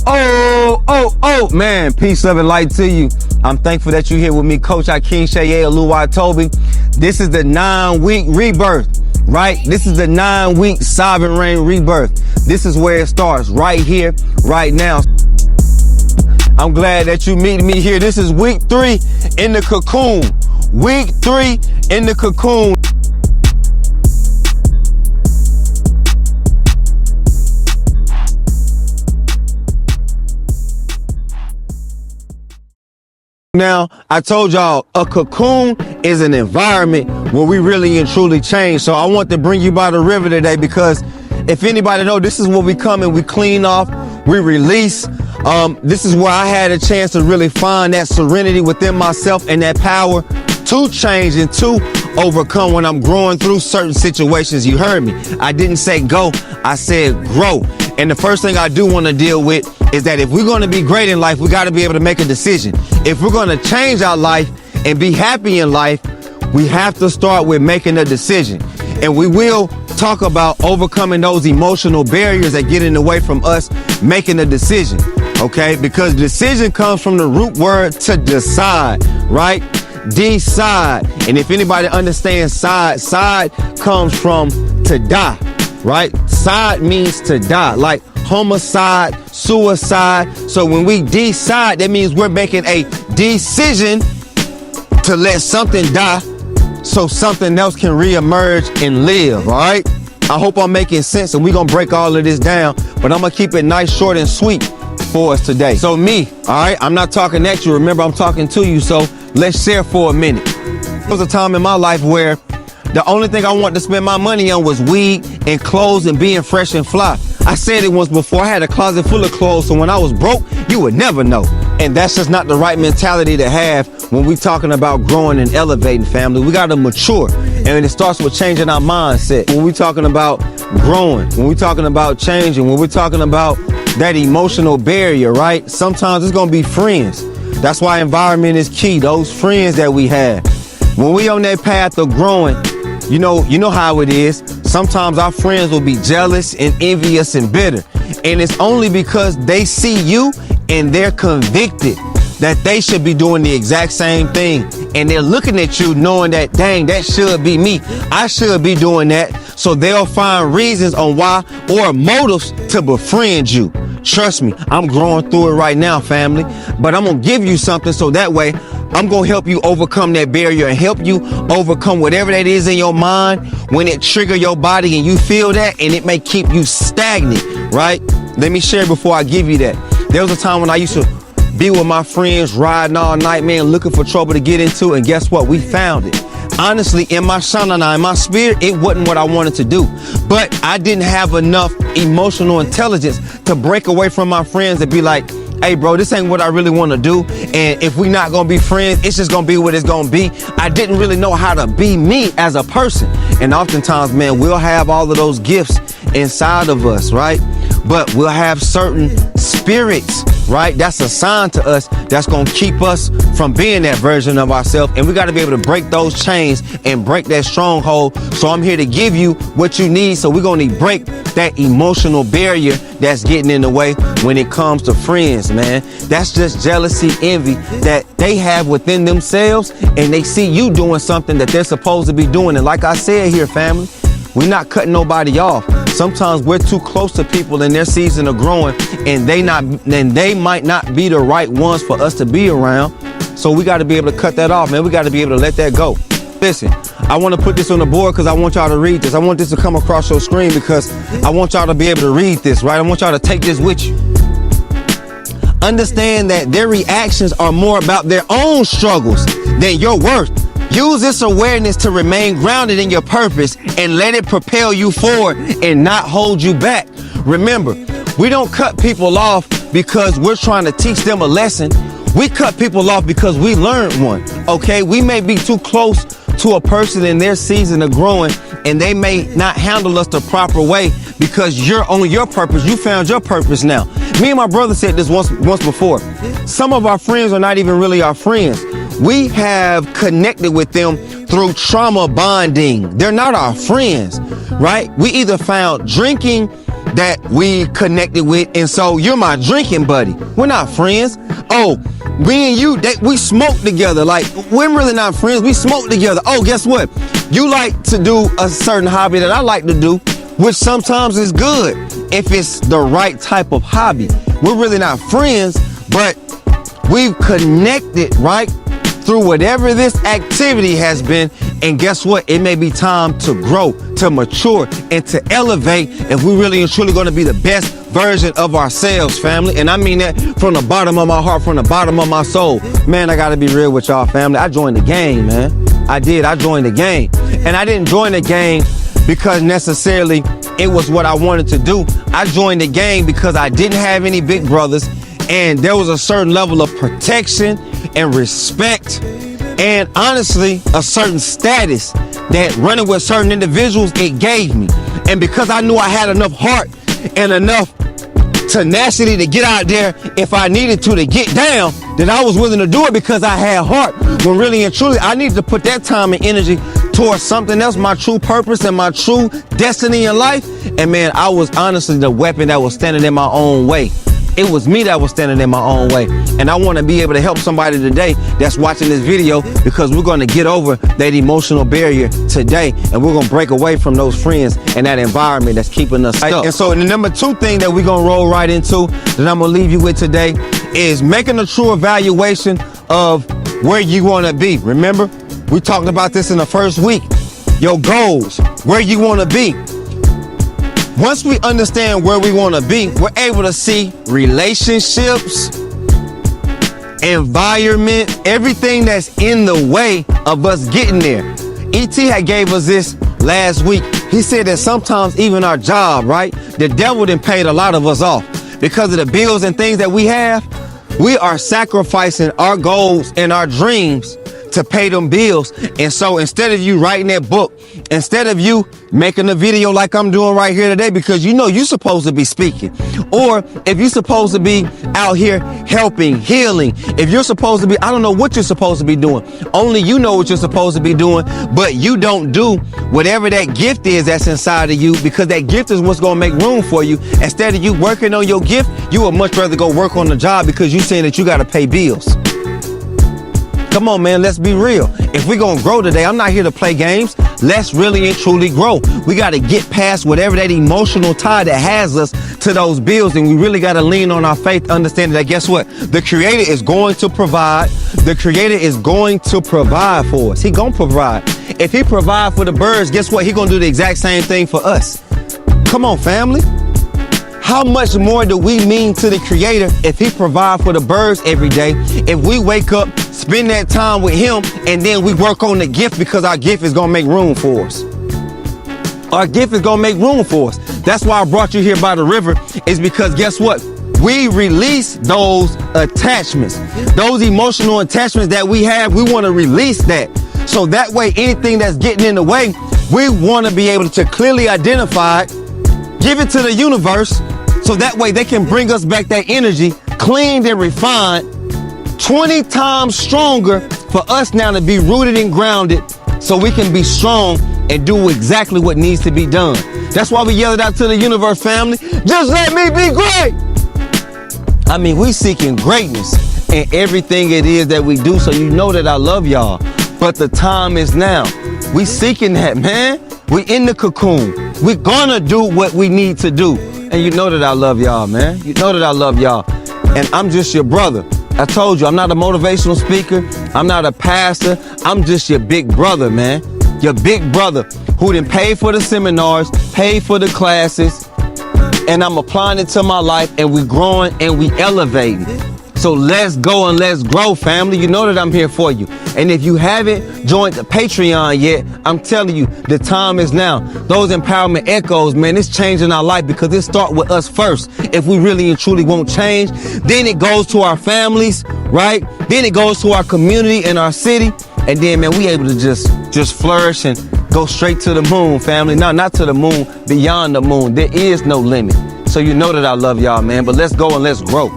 Oh, man, peace, love, and light to you. I'm thankful that you're here with me, Coach Akeem Sheye Oluwa Toby. This is the 9-week rebirth, right? This is the 9-week sovereign reign rebirth. This is where it starts, right here, right now. I'm glad that you meet me here. This is week 3 in the cocoon. Week 3 in the cocoon. Now, I told y'all a cocoon is an environment where we really and truly change. So I want to bring you by the river today because if anybody know, this is where we come and we clean off, we release. This is where I had a chance to really find that serenity within myself and that power to change and to overcome when I'm growing through certain situations. You heard me. I didn't say go, I said grow. And the first thing I do want to deal with is that if we're going to be great in life, we got to be able to make a decision. If we're going to change our life and be happy in life, we have to start with making a decision. And we will talk about overcoming those emotional barriers that get in the way from us making a decision. Okay, because decision comes from the root word to decide, right? Decide. And if anybody understands side comes from to die, right? Side means to die, like homicide, suicide. So when we decide, that means we're making a decision to let something die so something else can reemerge and live, all right? I hope I'm making sense, and we're going to break all of this down, but I'm going to keep it nice, short, and sweet for us today. So me, all right, I'm not talking at you. Remember, I'm talking to you, so let's share for a minute. There was a time in my life where the only thing I wanted to spend my money on was weed and clothes and being fresh and fly. I said it once before, I had a closet full of clothes, so when I was broke, you would never know. And that's just not the right mentality to have when we're talking about growing and elevating, family. We got to mature, and it starts with changing our mindset. When we're talking about growing, when we're talking about changing, when we're talking about that emotional barrier, right? Sometimes it's going to be friends. That's why environment is key, those friends that we have. When we on that path of growing, you know how it is. Sometimes our friends will be jealous and envious and bitter. And it's only because they see you and they're convicted that they should be doing the exact same thing. And they're looking at you knowing that, dang, that should be me. I should be doing that. So they'll find reasons on why or motives to befriend you. Trust me, I'm growing through it right now, family. But I'm going to give you something so that way I'm going to help you overcome that barrier and help you overcome whatever that is in your mind when it trigger your body and you feel that, and it may keep you stagnant, right? Let me share before I give you that. There was a time when I used to be with my friends, riding all night, man, looking for trouble to get into, and guess what? We found it. Honestly, in my shanana, in my spirit, it wasn't what I wanted to do. But I didn't have enough emotional intelligence to break away from my friends and be like, hey, bro, this ain't what I really want to do. And if we're not going to be friends, it's just going to be what it's going to be. I didn't really know how to be me as a person. And oftentimes, man, we'll have all of those gifts inside of us, right? But we'll have certain spirits, right? That's a sign to us that's going to keep us from being that version of ourselves. And we got to be able to break those chains and break that stronghold. So I'm here to give you what you need. So we're going to break that emotional barrier that's getting in the way when it comes to friends, man. That's just jealousy, envy that they have within themselves, and they see you doing something that they're supposed to be doing. And like I said here, family, we're not cutting nobody off. Sometimes we're too close to people in their season of growing, and they might not be the right ones for us to be around. So we got to be able to cut that off, man. We got to be able to let that go. Listen, I want to put this on the board because I want y'all to read this. I want this to come across your screen because I want y'all to be able to read this, right? I want y'all to take this with you. Understand that their reactions are more about their own struggles than your worth. Use this awareness to remain grounded in your purpose and let it propel you forward and not hold you back. Remember, we don't cut people off because we're trying to teach them a lesson. We cut people off because we learned one, okay? We may be too close to a person in their season of growing, and they may not handle us the proper way because you're on your purpose. You found your purpose now. Me and my brother said this once before. Some of our friends are not even really our friends. We have connected with them through trauma bonding. They're not our friends, right? We either found drinking that we connected with. And so you're my drinking buddy. We're not friends. Oh, me and you, we smoke together. Like, we're really not friends. We smoke together. Oh, guess what? You like to do a certain hobby that I like to do, which sometimes is good if it's the right type of hobby. We're really not friends, but we've connected, right? Through whatever this activity has been. And guess what? It may be time to grow, to mature, and to elevate if we really and truly going to be the best version of ourselves, family. And I mean that from the bottom of my heart, from the bottom of my soul. Man, I got to be real with y'all, family. I joined the game, man. I did. I joined the game. And I didn't join the game because necessarily it was what I wanted to do. I joined the game because I didn't have any big brothers, and there was a certain level of protection and respect, and honestly, a certain status that running with certain individuals, it gave me. And because I knew I had enough heart and enough tenacity to get out there if I needed to get down, that I was willing to do it because I had heart. When really and truly, I needed to put that time and energy towards something else, my true purpose and my true destiny in life. And man, I was honestly the weapon that was standing in my own way. It was me that was standing in my own way. And I want to be able to help somebody today that's watching this video, because we're going to get over that emotional barrier today. And we're going to break away from those friends and that environment that's keeping us stuck. And so the number 2 thing that we're going to roll right into, that I'm going to leave you with today, is making a true evaluation of where you want to be. Remember, we talked about this in the first week. Your goals, where you want to be. Once we understand where we want to be, we're able to see relationships, environment, everything that's in the way of us getting there. E.T. had gave us this last week. He said that sometimes even our job, right? The devil done paid a lot of us off because of the bills and things that we have. We are sacrificing our goals and our dreams to pay them bills. And so instead of you writing that book, instead of you making a video like I'm doing right here today, because you know you're supposed to be speaking, or if you're supposed to be out here helping, healing, if you're supposed to be, I don't know what you're supposed to be doing. Only you know what you're supposed to be doing, but you don't do whatever that gift is that's inside of you, because that gift is what's going to make room for you. Instead of you working on your gift, you would much rather go work on the job because you're saying that you got to pay bills. Come on, man, let's be real. If we're going to grow today, I'm not here to play games. Let's really and truly grow. We got to get past whatever that emotional tie that has us to those bills. And we really got to lean on our faith, understanding that, guess what? The Creator is going to provide. The Creator is going to provide for us. He going to provide. If He provide for the birds, guess what? He going to do the exact same thing for us. Come on, family. How much more do we mean to the Creator if He provide for the birds every day? If we wake up, spend that time with Him, and then we work on the gift, because our gift is going to make room for us. Our gift is going to make room for us. That's why I brought you here by the river, is because guess what? We release those attachments, those emotional attachments that we have. We want to release that. So that way, anything that's getting in the way, we want to be able to clearly identify it, give it to the universe, so that way they can bring us back that energy, cleaned and refined, 20 times stronger for us now to be rooted and grounded, so we can be strong and do exactly what needs to be done. That's why we yell it out to the universe, family. Just let me be great. I mean, we seeking greatness in everything it is that we do. So you know that I love y'all, but the time is now. We seeking that, man. We in the cocoon. We gonna do what we need to do. And you know that I love y'all, man. You know that I love y'all. And I'm just your brother. I told you, I'm not a motivational speaker. I'm not a pastor. I'm just your big brother, man. Your big brother who done paid for the seminars, paid for the classes, and I'm applying it to my life, and we growing and we elevating. So let's go and let's grow, family. You know that I'm here for you. And if you haven't joined the Patreon yet, I'm telling you, the time is now. Those empowerment echoes, man, it's changing our life, because it starts with us first. If we really and truly won't change, then it goes to our families, right? Then it goes to our community and our city. And then, man, we able to just flourish and go straight to the moon, family. No, not to the moon, beyond the moon. There is no limit. So you know that I love y'all, man. But let's go and let's grow.